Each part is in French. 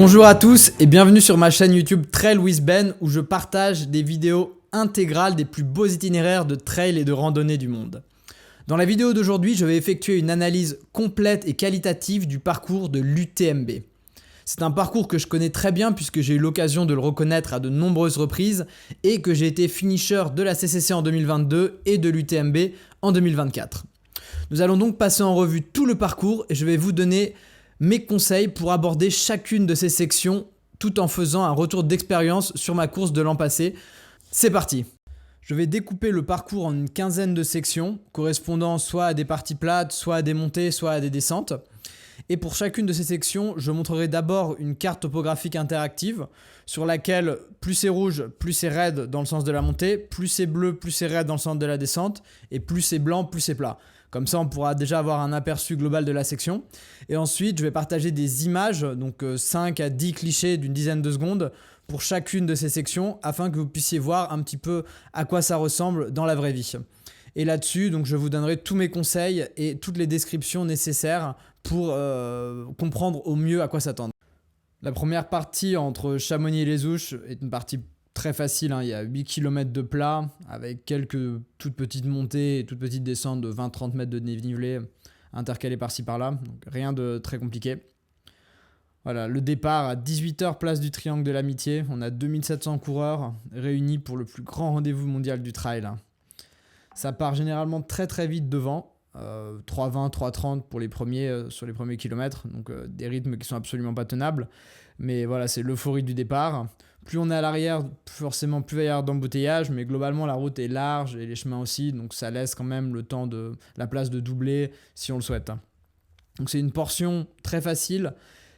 Bonjour à tous et bienvenue sur ma chaîne YouTube Trail with Ben où je partage des vidéos intégrales des plus beaux itinéraires de trail et de randonnée du monde. Dans la vidéo d'aujourd'hui, je vais effectuer une analyse complète et qualitative du parcours de l'UTMB. C'est un parcours que je connais très bien puisque j'ai eu l'occasion de le reconnaître à de nombreuses reprises et que j'ai été finisher de la CCC en 2022 et de l'UTMB en 2024. Nous allons donc passer en revue tout le parcours et je vais vous donner mes conseils pour aborder chacune de ces sections tout en faisant un retour d'expérience sur ma course de l'an passé. C'est parti! Je vais découper le parcours en une quinzaine de sections correspondant soit à des parties plates, soit à des montées, soit à des descentes. Et pour chacune de ces sections, je montrerai d'abord une carte topographique interactive sur laquelle plus c'est rouge, plus c'est raide dans le sens de la montée, plus c'est bleu, plus c'est raide dans le sens de la descente, et plus c'est blanc, plus c'est plat. Comme ça, on pourra déjà avoir un aperçu global de la section. Et ensuite, je vais partager des images, donc 5 à 10 clichés d'une dizaine de secondes pour chacune de ces sections afin que vous puissiez voir un petit peu à quoi ça ressemble dans la vraie vie. Et là-dessus, donc, je vous donnerai tous mes conseils et toutes les descriptions nécessaires pour comprendre au mieux à quoi s'attendre. La première partie entre Chamonix et les Ouches est une partie très facile, hein. Il y a 8 km de plat avec quelques toutes petites montées et toutes petites descentes de 20-30 mètres de dénivelé intercalées par-ci par-là. Donc rien de très compliqué. Voilà, le départ à 18h place du Triangle de l'Amitié. On a 2700 coureurs réunis pour le plus grand rendez-vous mondial du trail. Ça part généralement très très vite devant. 3,20, 3,30 pour les premiers, sur les premiers kilomètres. Donc des rythmes qui sont absolument pas tenables. Mais voilà, c'est l'euphorie du départ. Plus on est à l'arrière, forcément plus il va y avoir d'embouteillage, mais globalement la route est large et les chemins aussi, donc ça laisse quand même le temps la place de doubler si on le souhaite. Donc c'est une portion très facile,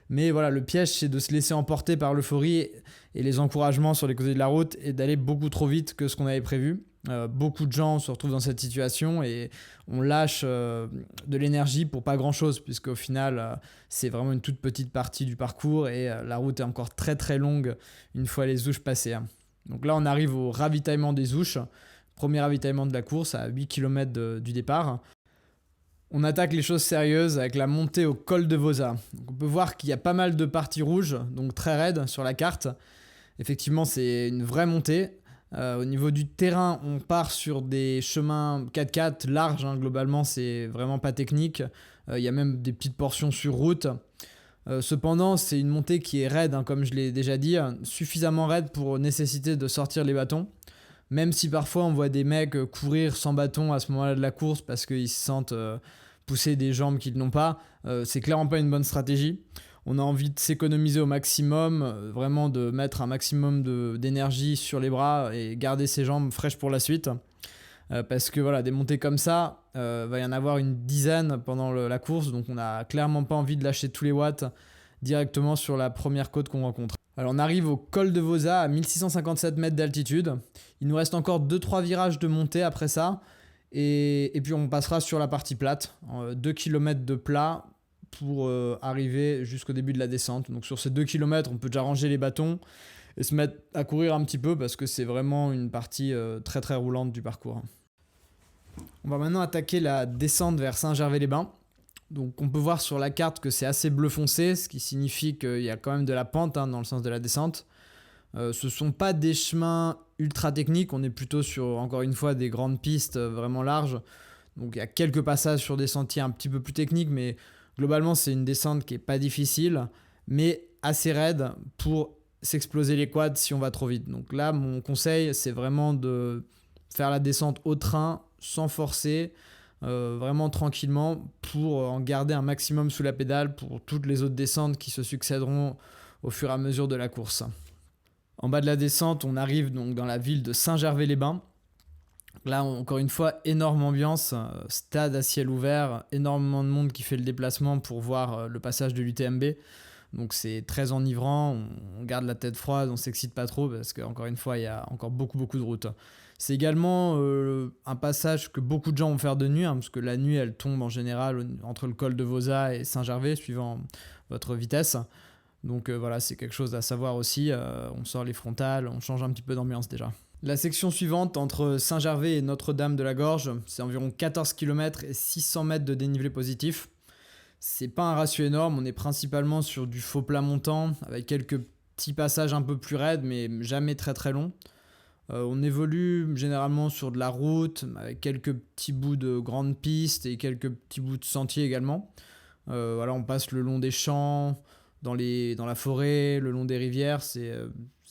mais voilà, le piège c'est de se laisser emporter par l'euphorie et les encouragements sur les côtés de la route et d'aller beaucoup trop vite que ce qu'on avait prévu. Beaucoup de gens se retrouvent dans cette situation et on lâche de l'énergie pour pas grand chose puisqu'au final c'est vraiment une toute petite partie du parcours et la route est encore très très longue une fois les Ouches passées. Donc là on arrive au ravitaillement des Ouches, premier ravitaillement de la course à 8 km du départ. On attaque les choses sérieuses avec la montée au col de Vosa. Donc on peut voir qu'il y a pas mal de parties rouges, donc très raides sur la carte. Effectivement c'est une vraie montée. Au niveau du terrain, on part sur des chemins 4x4 larges, hein, globalement c'est vraiment pas technique. Il y a même des petites portions sur route. Cependant, c'est une montée qui est raide, hein, comme je l'ai déjà dit, suffisamment raide pour nécessiter de sortir les bâtons. Même si parfois on voit des mecs courir sans bâton à ce moment-là de la course parce qu'ils se sentent pousser des jambes qu'ils n'ont pas, c'est clairement pas une bonne stratégie. On a envie de s'économiser au maximum, vraiment de mettre un maximum d'énergie sur les bras et garder ses jambes fraîches pour la suite. Parce que voilà, des montées comme ça, va y en avoir une dizaine pendant la course, donc on n'a clairement pas envie de lâcher tous les watts directement sur la première côte qu'on rencontre. Alors on arrive au col de Vosa à 1657 mètres d'altitude. Il nous reste encore 2-3 virages de montée après ça. Et puis on passera sur la partie plate, 2 km de plat pour arriver jusqu'au début de la descente. Donc sur ces 2 km, on peut déjà ranger les bâtons et se mettre à courir un petit peu parce que c'est vraiment une partie très très roulante du parcours. On va maintenant attaquer la descente vers Saint-Gervais-les-Bains. Donc on peut voir sur la carte que c'est assez bleu foncé, ce qui signifie qu'il y a quand même de la pente, hein, dans le sens de la descente. Ce ne sont pas des chemins ultra techniques, on est plutôt sur, encore une fois, des grandes pistes vraiment larges. Donc il y a quelques passages sur des sentiers un petit peu plus techniques, mais globalement c'est une descente qui n'est pas difficile, mais assez raide pour s'exploser les quads si on va trop vite. Donc là, mon conseil, c'est vraiment de faire la descente au train, sans forcer, vraiment tranquillement, pour en garder un maximum sous la pédale pour toutes les autres descentes qui se succéderont au fur et à mesure de la course. En bas de la descente, on arrive donc dans la ville de Saint-Gervais-les-Bains. Là, encore une fois, énorme ambiance, stade à ciel ouvert, énormément de monde qui fait le déplacement pour voir le passage de l'UTMB. Donc c'est très enivrant, on garde la tête froide, on s'excite pas trop parce qu'encore une fois, il y a encore beaucoup de routes. C'est également un passage que beaucoup de gens vont faire de nuit, hein, parce que la nuit, elle tombe en général entre le col de Vosa et Saint-Gervais, suivant votre vitesse. Donc voilà, c'est quelque chose à savoir aussi. On sort les frontales, on change un petit peu d'ambiance déjà. La section suivante, entre Saint-Gervais et Notre-Dame de la Gorge, c'est environ 14 km et 600 mètres de dénivelé positif. C'est pas un ratio énorme, on est principalement sur du faux plat montant, avec quelques petits passages un peu plus raides, mais jamais très très longs. On évolue généralement sur de la route, avec quelques petits bouts de grandes pistes et quelques petits bouts de sentiers également. Voilà, on passe le long des champs, dans la forêt, le long des rivières, c'est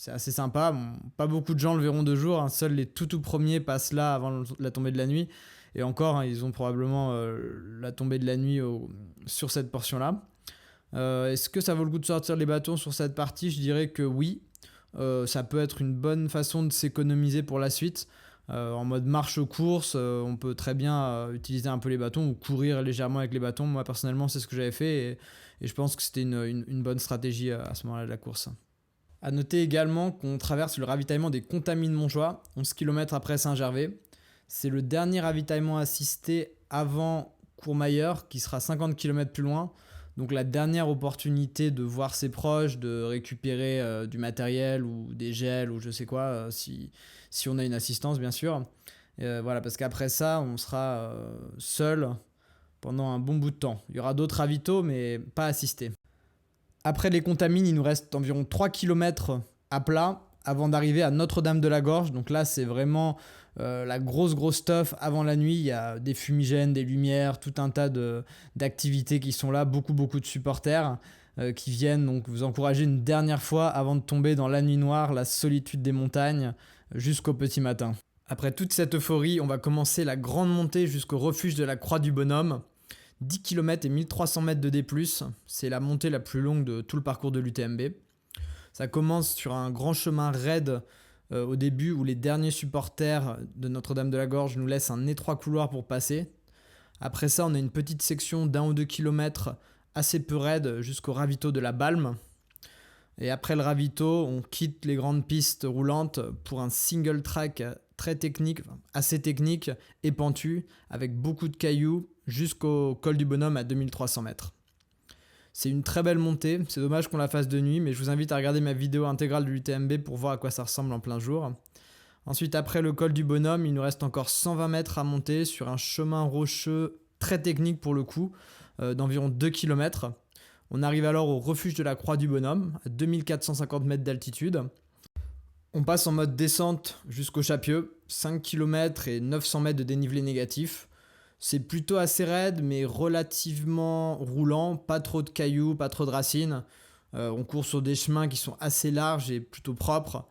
assez sympa. Bon, pas beaucoup de gens le verront de jour, hein. Seuls les tout premiers passent là avant la tombée de la nuit. Et encore, hein, ils ont probablement la tombée de la nuit sur cette portion-là. Est-ce que ça vaut le coup de sortir les bâtons sur cette partie? Je dirais que oui. Ça peut être une bonne façon de s'économiser pour la suite. En mode marche-course, on peut très bien utiliser un peu les bâtons ou courir légèrement avec les bâtons. Moi personnellement, c'est ce que j'avais fait et je pense que c'était une bonne stratégie à ce moment-là de la course. A noter également qu'on traverse le ravitaillement des Contamines Montjoie, 11 km après Saint-Gervais. C'est le dernier ravitaillement assisté avant Courmayeur, qui sera 50 km plus loin. Donc la dernière opportunité de voir ses proches, de récupérer du matériel ou des gels ou je sais quoi, si on a une assistance bien sûr. Voilà, parce qu'après ça, on sera seul pendant un bon bout de temps. Il y aura d'autres ravitaux, mais pas assistés. Après les Contamines, il nous reste environ 3 km à plat avant d'arriver à Notre-Dame-de-la-Gorge. Donc là, c'est vraiment la grosse stuff avant la nuit. Il y a des fumigènes, des lumières, tout un tas d'activités qui sont là. Beaucoup de supporters qui viennent donc vous encourager une dernière fois avant de tomber dans la nuit noire, la solitude des montagnes, jusqu'au petit matin. Après toute cette euphorie, on va commencer la grande montée jusqu'au refuge de la Croix du Bonhomme. 10 km et 1300 mètres de D+, c'est la montée la plus longue de tout le parcours de l'UTMB. Ça commence sur un grand chemin raide au début où les derniers supporters de Notre-Dame-de-la-Gorge nous laissent un étroit couloir pour passer. Après ça, on a une petite section d'1 ou 2 km assez peu raide jusqu'au ravito de la Balme. Et après le ravito, on quitte les grandes pistes roulantes pour un single track très technique, assez technique et pentu, avec beaucoup de cailloux jusqu'au col du Bonhomme à 2300 mètres. C'est une très belle montée, c'est dommage qu'on la fasse de nuit, mais je vous invite à regarder ma vidéo intégrale de l'UTMB pour voir à quoi ça ressemble en plein jour. Ensuite, après le col du Bonhomme, il nous reste encore 120 mètres à monter sur un chemin rocheux très technique pour le coup, d'environ 2 km. On arrive alors au refuge de la Croix du Bonhomme, à 2450 mètres d'altitude. On passe en mode descente jusqu'au Chapieux, 5 km et 900 mètres de dénivelé négatif. C'est plutôt assez raide, mais relativement roulant, pas trop de cailloux, pas trop de racines. On court sur des chemins qui sont assez larges et plutôt propres.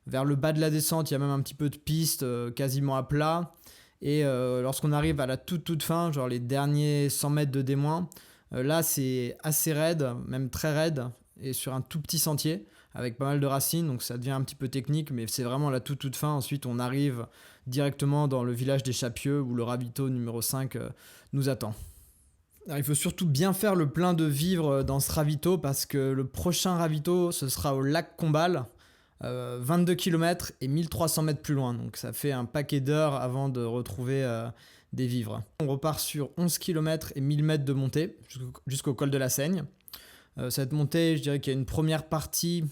Vers le bas de la descente, il y a même un petit peu de piste, quasiment à plat. Et lorsqu'on arrive à la toute fin, genre les derniers 100 mètres de D-, là c'est assez raide, même très raide, et sur un tout petit sentier, avec pas mal de racines, donc ça devient un petit peu technique, mais c'est vraiment la toute fin. Ensuite, on arrive directement dans le village des Chapieux, où le ravito numéro 5 nous attend. Alors, il faut surtout bien faire le plein de vivres dans ce ravito, parce que le prochain ravito, ce sera au lac Combal, 22 km et 1300 mètres plus loin, donc ça fait un paquet d'heures avant de retrouver des vivres. On repart sur 11 km et 1000 mètres de montée, jusqu'au col de la Seigne. Cette montée, je dirais qu'il y a une première partie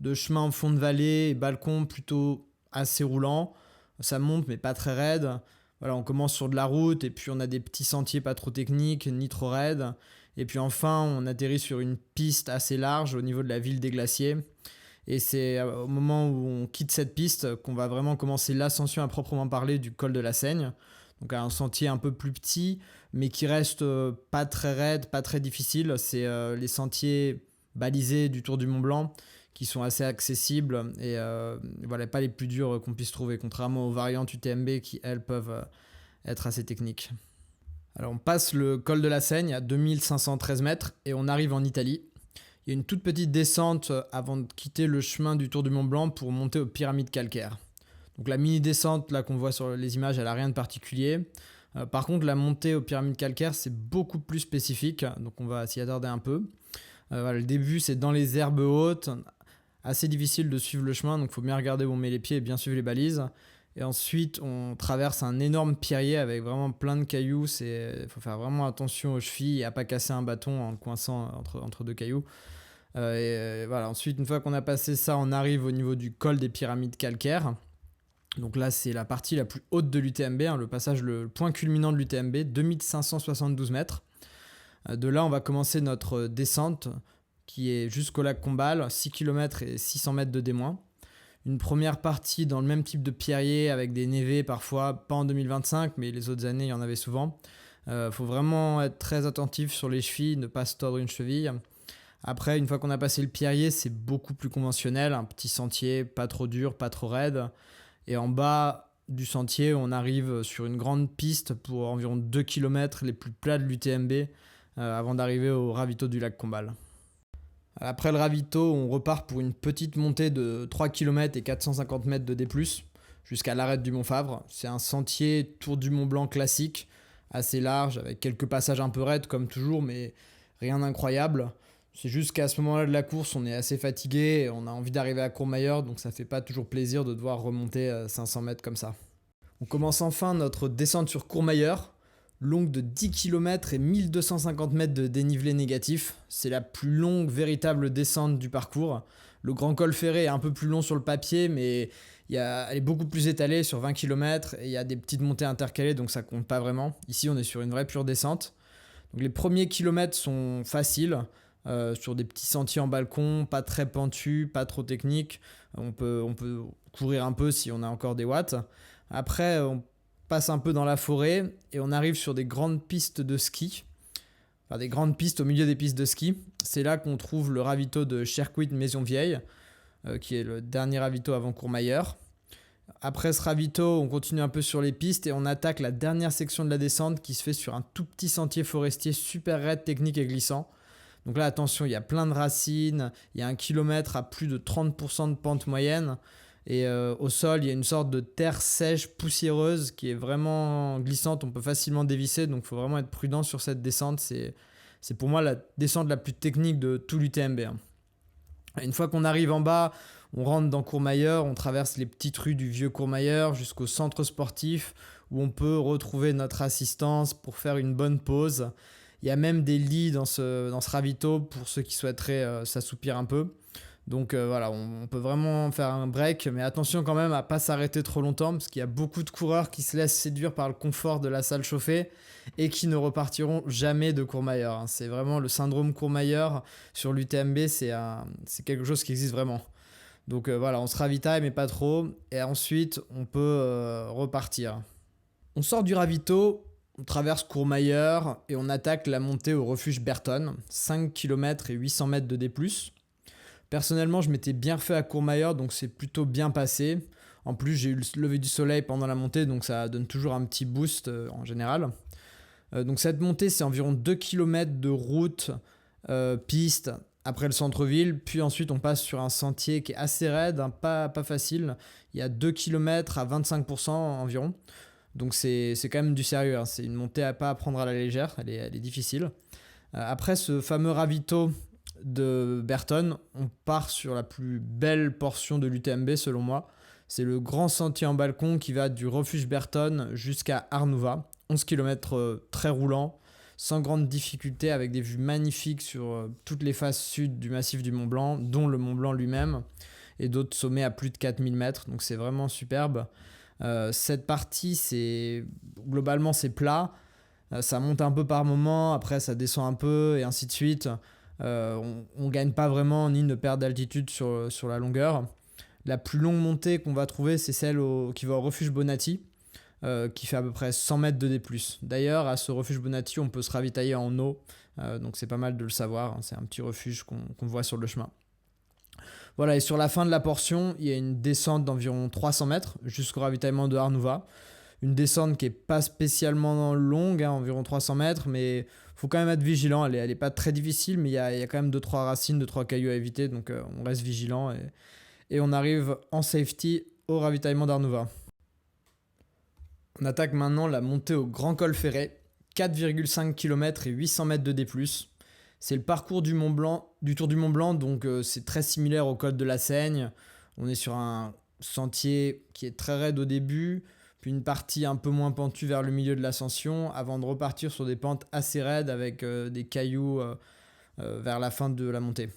de chemin en fond de vallée et balcon plutôt assez roulant. Ça monte mais pas très raide. Voilà, on commence sur de la route et puis on a des petits sentiers pas trop techniques ni trop raides. Et puis enfin, on atterrit sur une piste assez large au niveau de la ville des Glaciers. Et c'est au moment où on quitte cette piste qu'on va vraiment commencer l'ascension à proprement parler du col de la Seigne. Donc un sentier un peu plus petit, mais qui reste pas très raide, pas très difficile. C'est les sentiers balisés du Tour du Mont Blanc qui sont assez accessibles et voilà, pas les plus durs qu'on puisse trouver, contrairement aux variantes UTMB qui, elles, peuvent être assez techniques. Alors on passe le col de la Seigne à 2513 mètres et on arrive en Italie. Il y a une toute petite descente avant de quitter le chemin du Tour du Mont Blanc pour monter aux pyramides calcaires. Donc la mini descente là qu'on voit sur les images, elle n'a rien de particulier. Par contre, la montée aux pyramides calcaires, c'est beaucoup plus spécifique, donc on va s'y attarder un peu. Voilà, le début, c'est dans les herbes hautes, assez difficile de suivre le chemin, donc il faut bien regarder où on met les pieds et bien suivre les balises. Et ensuite, on traverse un énorme pierrier avec vraiment plein de cailloux. Il faut faire vraiment attention aux chevilles et à pas casser un bâton en le coinçant entre deux cailloux. Voilà. Ensuite, une fois qu'on a passé ça, on arrive au niveau du col des pyramides calcaires. Donc là, c'est la partie la plus haute de l'UTMB, le passage, le point culminant de l'UTMB, 2572 mètres. De là, on va commencer notre descente qui est jusqu'au lac Combal, 6 km et 600 mètres de D-. Une première partie dans le même type de pierrier avec des névés parfois, pas en 2025, mais les autres années, il y en avait souvent. Faut vraiment être très attentif sur les chevilles, ne pas se tordre une cheville. Après, une fois qu'on a passé le pierrier, c'est beaucoup plus conventionnel, un petit sentier, pas trop dur, pas trop raide. Et en bas du sentier, on arrive sur une grande piste pour environ 2 km les plus plats de l'UTMB avant d'arriver au ravito du lac Combal. Après le ravito, on repart pour une petite montée de 3 km et 450 mètres de D+, jusqu'à l'arête du Mont Favre. C'est un sentier Tour du Mont Blanc classique, assez large, avec quelques passages un peu raides comme toujours, mais rien d'incroyable. C'est juste qu'à ce moment-là de la course, on est assez fatigué, et on a envie d'arriver à Courmayeur, donc ça fait pas toujours plaisir de devoir remonter 500 mètres comme ça. On commence enfin notre descente sur Courmayeur, longue de 10 km et 1250 mètres de dénivelé négatif. C'est la plus longue véritable descente du parcours. Le Grand Col Ferré est un peu plus long sur le papier, mais elle est beaucoup plus étalée sur 20 km et il y a des petites montées intercalées, donc ça compte pas vraiment. Ici, on est sur une vraie pure descente. Donc les premiers kilomètres sont faciles, sur des petits sentiers en balcon, pas très pentus, pas trop techniques. On peut courir un peu si on a encore des watts. Après, on passe un peu dans la forêt et on arrive sur des grandes pistes de ski, enfin des grandes pistes au milieu des pistes de ski. C'est là qu'on trouve le ravito de Chercuit Maison-Vieille, qui est le dernier ravito avant Courmayeur. Après ce ravito, on continue un peu sur les pistes et on attaque la dernière section de la descente qui se fait sur un tout petit sentier forestier super raide, technique et glissant. Donc là, attention, il y a plein de racines, il y a 1 kilomètre à plus de 30% de pente moyenne. Et au sol, il y a une sorte de terre sèche, poussiéreuse, qui est vraiment glissante. On peut facilement dévisser, donc il faut vraiment être prudent sur cette descente. C'est pour moi la descente la plus technique de tout l'UTMB. Une fois qu'on arrive en bas, on rentre dans Courmayeur, on traverse les petites rues du vieux Courmayeur jusqu'au centre sportif, où on peut retrouver notre assistance pour faire une bonne pause. Il y a même des lits dans ce ravito pour ceux qui souhaiteraient s'assoupir un peu. Donc voilà, on peut vraiment faire un break, mais attention quand même à pas s'arrêter trop longtemps, parce qu'il y a beaucoup de coureurs qui se laissent séduire par le confort de la salle chauffée et qui ne repartiront jamais de Courmayeur. C'est vraiment le syndrome Courmayeur sur l'UTMB, c'est quelque chose qui existe vraiment. Donc voilà, on se ravitaille mais pas trop, et ensuite on peut repartir. On sort du ravito, on traverse Courmayeur et on attaque la montée au refuge Berton, 5 km et 800 mètres de D+. Personnellement, je m'étais bien refait à Courmayeur, donc c'est plutôt bien passé. En plus, j'ai eu le lever du soleil pendant la montée, donc ça donne toujours un petit boost en général. Donc cette montée, c'est environ 2 km de route, piste, après le centre-ville. Puis ensuite, on passe sur un sentier qui est assez raide, hein, pas facile. Il y a 2 km à 25% environ. Donc c'est quand même du sérieux, hein. C'est une montée à pas prendre à la légère, elle est difficile. Après ce fameux ravito de Berton, on part sur la plus belle portion de l'UTMB selon moi. C'est le grand sentier en balcon qui va du refuge Berton jusqu'à Arnouva. 11 km très roulant, sans grande difficulté, avec des vues magnifiques sur toutes les faces sud du massif du Mont Blanc, dont le Mont Blanc lui-même, et d'autres sommets à plus de 4000 mètres, donc c'est vraiment superbe. Cette partie, globalement c'est plat, ça monte un peu par moment, après ça descend un peu, et ainsi de suite. On gagne pas vraiment ni ne perd d'altitude sur la longueur. La plus longue montée qu'on va trouver, c'est celle qui va au refuge Bonatti, qui fait à peu près 100 mètres de D+. D'ailleurs, à ce refuge Bonatti, on peut se ravitailler en eau, donc c'est pas mal de le savoir, hein. C'est un petit refuge qu'on voit sur le chemin. Voilà, et sur la fin de la portion, il y a une descente d'environ 300 mètres jusqu'au ravitaillement de Arnouva. Une descente qui n'est pas spécialement longue, hein, environ 300 mètres, mais il faut quand même être vigilant. Elle est pas très difficile, mais il y a quand même 2-3 racines, 2-3 cailloux à éviter, donc on reste vigilant et on arrive en safety au ravitaillement d'Arnouva. On attaque maintenant la montée au Grand Col Ferré, 4,5 km et 800 mètres de D+. C'est le parcours du Tour du Mont Blanc, donc c'est très similaire au col de la Seigne. On est sur un sentier qui est très raide au début, puis une partie un peu moins pentue vers le milieu de l'ascension, avant de repartir sur des pentes assez raides avec des cailloux vers la fin de la montée.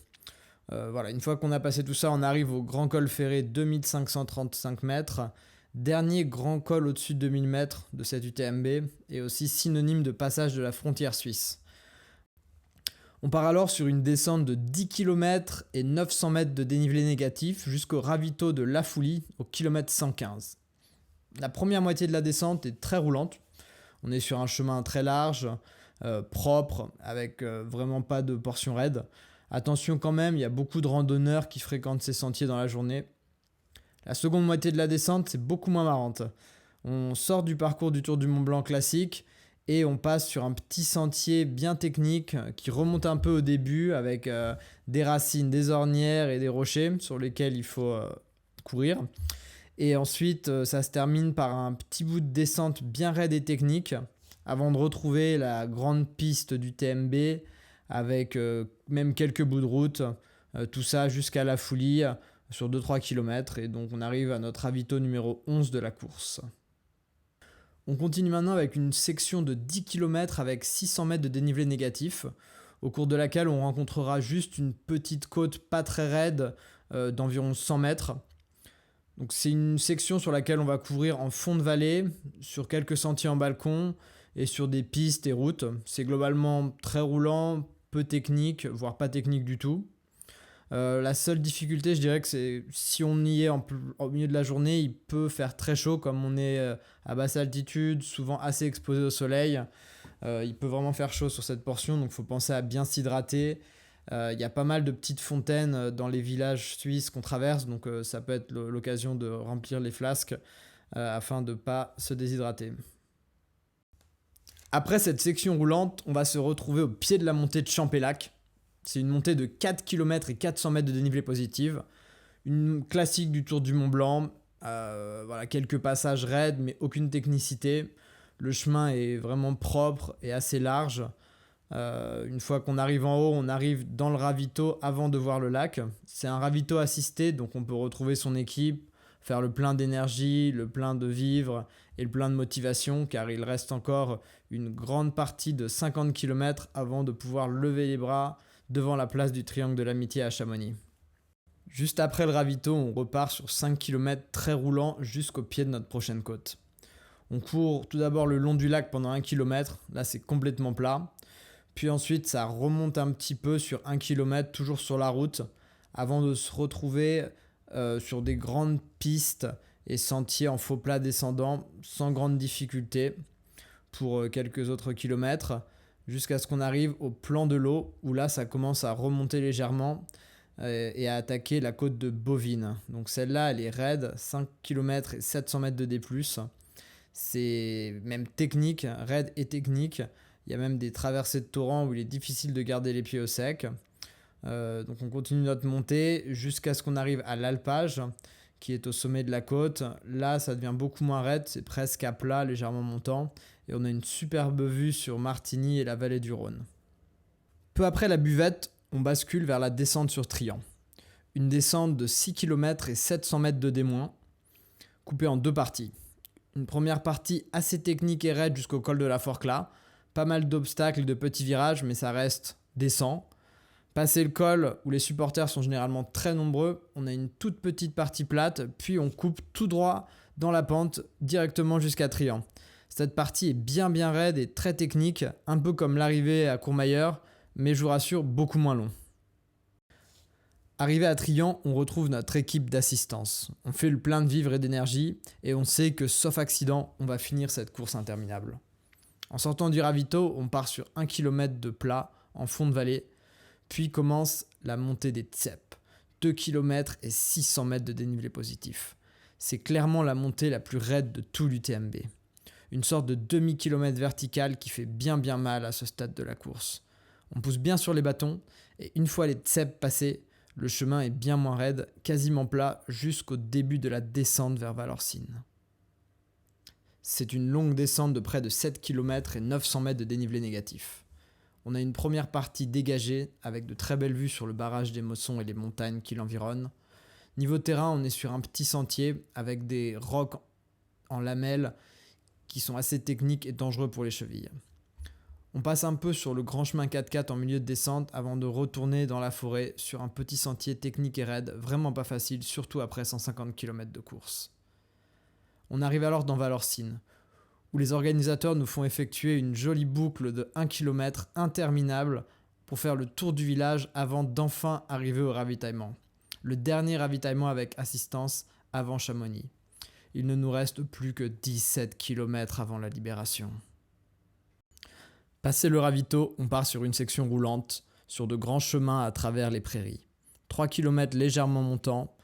Voilà, une fois qu'on a passé tout ça, on arrive au Grand Col Ferré, 2535 mètres, dernier grand col au-dessus de 2000 mètres de cette UTMB, et aussi synonyme de passage de la frontière suisse. On part alors sur une descente de 10 km et 900 mètres de dénivelé négatif jusqu'au ravito de La Foulie au kilomètre 115. La première moitié de la descente est très roulante. On est sur un chemin très large, propre, avec vraiment pas de portions raides. Attention quand même, il y a beaucoup de randonneurs qui fréquentent ces sentiers dans la journée. La seconde moitié de la descente, c'est beaucoup moins marrante. On sort du parcours du Tour du Mont Blanc classique et on passe sur un petit sentier bien technique qui remonte un peu au début avec des racines, des ornières et des rochers sur lesquels il faut courir. Et ensuite, ça se termine par un petit bout de descente bien raide et technique avant de retrouver la grande piste du TMB avec même quelques bouts de route, tout ça jusqu'à La Foulie sur 2-3 km. Et donc on arrive à notre ravito numéro 11 de la course. On continue maintenant avec une section de 10 km avec 600 mètres de dénivelé négatif, au cours de laquelle on rencontrera juste une petite côte pas très raide d'environ 100 mètres. Donc c'est une section sur laquelle on va courir en fond de vallée, sur quelques sentiers en balcon et sur des pistes et routes. C'est globalement très roulant, peu technique, voire pas technique du tout. La seule difficulté, je dirais que c'est si on y est au milieu de la journée, il peut faire très chaud comme on est à basse altitude, souvent assez exposé au soleil. Il peut vraiment faire chaud sur cette portion, donc il faut penser à bien s'hydrater. Il y a pas mal de petites fontaines dans les villages suisses qu'on traverse, donc ça peut être l'occasion de remplir les flasques afin de ne pas se déshydrater. Après cette section roulante, on va se retrouver au pied de la montée de Champélac. C'est une montée de 4 km et 400 mètres de dénivelé positif. Une classique du Tour du Mont Blanc. Voilà, quelques passages raides, mais aucune technicité. Le chemin est vraiment propre et assez large. Une fois qu'on arrive en haut, on arrive dans le ravito avant de voir le lac. C'est un ravito assisté, donc on peut retrouver son équipe, faire le plein d'énergie, le plein de vivre et le plein de motivation, car il reste encore une grande partie de 50 km avant de pouvoir lever les bras devant la place du Triangle de l'Amitié à Chamonix. Juste après le ravito, on repart sur 5 km très roulant jusqu'au pied de notre prochaine côte. On court tout d'abord le long du lac pendant 1 km, là c'est complètement plat. Puis ensuite ça remonte un petit peu sur 1 km, toujours sur la route, avant de se retrouver sur des grandes pistes et sentiers en faux plat descendant sans grande difficulté pour quelques autres kilomètres, jusqu'à ce qu'on arrive au plan de l'eau, où là ça commence à remonter légèrement et à attaquer la côte de Bovine. Donc celle-là elle est raide, 5 km et 700 mètres de D+. C'est même technique, raide et technique. Il y a même des traversées de torrents où il est difficile de garder les pieds au sec. Donc on continue notre montée jusqu'à ce qu'on arrive à l'alpage, qui est au sommet de la côte. Là, ça devient beaucoup moins raide, c'est presque à plat, légèrement montant. Et on a une superbe vue sur Martigny et la vallée du Rhône. Peu après la buvette, on bascule vers la descente sur Trian. Une descente de 6 km et 700 mètres de D-, coupée en deux parties. Une première partie assez technique et raide jusqu'au col de la Forclaz. Pas mal d'obstacles et de petits virages, mais ça reste décent. Passé le col, où les supporters sont généralement très nombreux, on a une toute petite partie plate, puis on coupe tout droit dans la pente, directement jusqu'à Trian. Cette partie est bien raide et très technique, un peu comme l'arrivée à Courmayeur, mais je vous rassure, beaucoup moins long. Arrivé à Trian, on retrouve notre équipe d'assistance. On fait le plein de vivre et d'énergie, et on sait que, sauf accident, on va finir cette course interminable. En sortant du ravito, on part sur 1 km de plat, en fond de vallée, puis commence la montée des Tsep, 2 km et 600 mètres de dénivelé positif. C'est clairement la montée la plus raide de tout l'UTMB. Une sorte de demi-kilomètre vertical qui fait bien mal à ce stade de la course. On pousse bien sur les bâtons, et une fois les Tsep passés, le chemin est bien moins raide, quasiment plat, jusqu'au début de la descente vers Valorcine. C'est une longue descente de près de 7 km et 900 mètres de dénivelé négatif. On a une première partie dégagée avec de très belles vues sur le barrage des Mossons et les montagnes qui l'environnent. Niveau terrain, on est sur un petit sentier avec des rocs en lamelles qui sont assez techniques et dangereux pour les chevilles. On passe un peu sur le grand chemin 4x4 en milieu de descente avant de retourner dans la forêt sur un petit sentier technique et raide, vraiment pas facile, surtout après 150 km de course. On arrive alors dans Valorcine, où les organisateurs nous font effectuer une jolie boucle de 1 km interminable pour faire le tour du village avant d'enfin arriver au ravitaillement. Le dernier ravitaillement avec assistance avant Chamonix. Il ne nous reste plus que 17 km avant la libération. Passé le ravito, on part sur une section roulante, sur de grands chemins à travers les prairies. 3 km légèrement montants,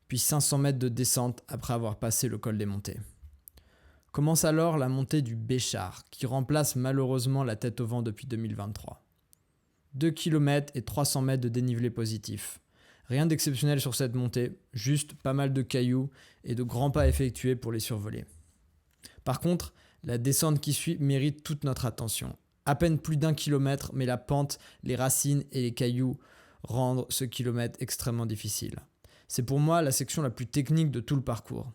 puis 500 mètres de descente après avoir passé le col des Montées. Commence alors la montée du Béchar, qui remplace malheureusement la tête au vent depuis 2023. 2 km et 300 mètres de dénivelé positif. Rien d'exceptionnel sur cette montée, juste pas mal de cailloux et de grands pas effectués pour les survoler. Par contre, la descente qui suit mérite toute notre attention. À peine plus d'1 kilomètre, mais la pente, les racines et les cailloux rendent ce kilomètre extrêmement difficile. C'est pour moi la section la plus technique de tout le parcours.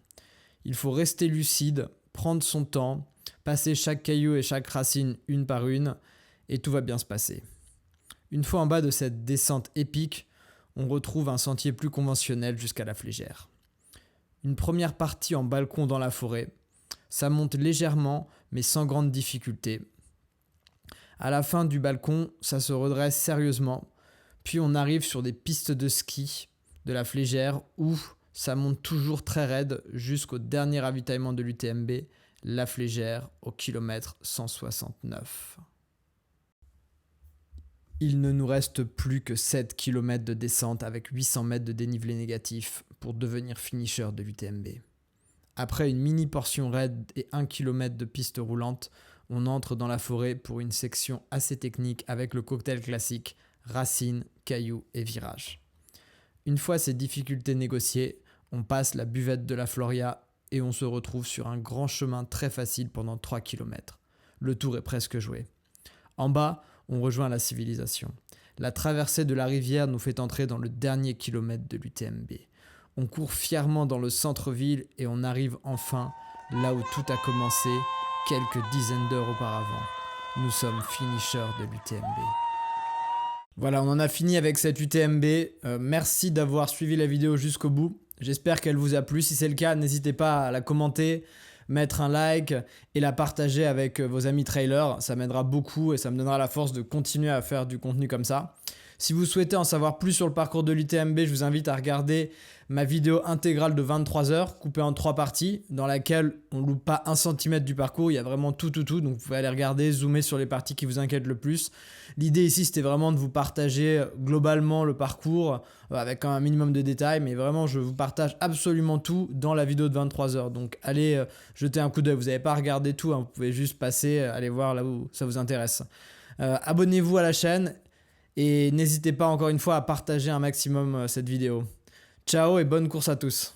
Il faut rester lucide, prendre son temps, passer chaque caillou et chaque racine une par une, et tout va bien se passer. Une fois en bas de cette descente épique, on retrouve un sentier plus conventionnel jusqu'à la Flégère. Une première partie en balcon dans la forêt. Ça monte légèrement, mais sans grande difficulté. À la fin du balcon, ça se redresse sérieusement, puis on arrive sur des pistes de ski de la Flégère où ça monte toujours très raide jusqu'au dernier ravitaillement de l'UTMB, la Flégère, au kilomètre 169. Il ne nous reste plus que 7 km de descente avec 800 mètres de dénivelé négatif pour devenir finisher de l'UTMB. Après une mini portion raide et 1 km de piste roulante, on entre dans la forêt pour une section assez technique avec le cocktail classique, racines, cailloux et virages. Une fois ces difficultés négociées, on passe la buvette de la Floria et on se retrouve sur un grand chemin très facile pendant 3 km. Le tour est presque joué. En bas, on rejoint la civilisation. La traversée de la rivière nous fait entrer dans le dernier kilomètre de l'UTMB. On court fièrement dans le centre-ville et on arrive enfin là où tout a commencé quelques dizaines d'heures auparavant. Nous sommes finishers de l'UTMB. Voilà, on en a fini avec cette UTMB. Merci d'avoir suivi la vidéo jusqu'au bout. J'espère qu'elle vous a plu. Si c'est le cas, n'hésitez pas à la commenter, mettre un like et la partager avec vos amis trailers. Ça m'aidera beaucoup et ça me donnera la force de continuer à faire du contenu comme ça. Si vous souhaitez en savoir plus sur le parcours de l'UTMB, je vous invite à regarder ma vidéo intégrale de 23 heures, coupée en 3 parties, dans laquelle on ne loupe pas 1 centimètre du parcours, il y a vraiment tout, donc vous pouvez aller regarder, zoomer sur les parties qui vous inquiètent le plus. L'idée ici, c'était vraiment de vous partager globalement le parcours, avec un minimum de détails, mais vraiment, je vous partage absolument tout dans la vidéo de 23 heures. Donc allez jeter un coup d'œil, vous n'avez pas à regarder tout, hein, vous pouvez juste passer, aller voir là où ça vous intéresse. Abonnez-vous à la chaîne. Et n'hésitez pas encore une fois à partager un maximum cette vidéo. Ciao et bonne course à tous.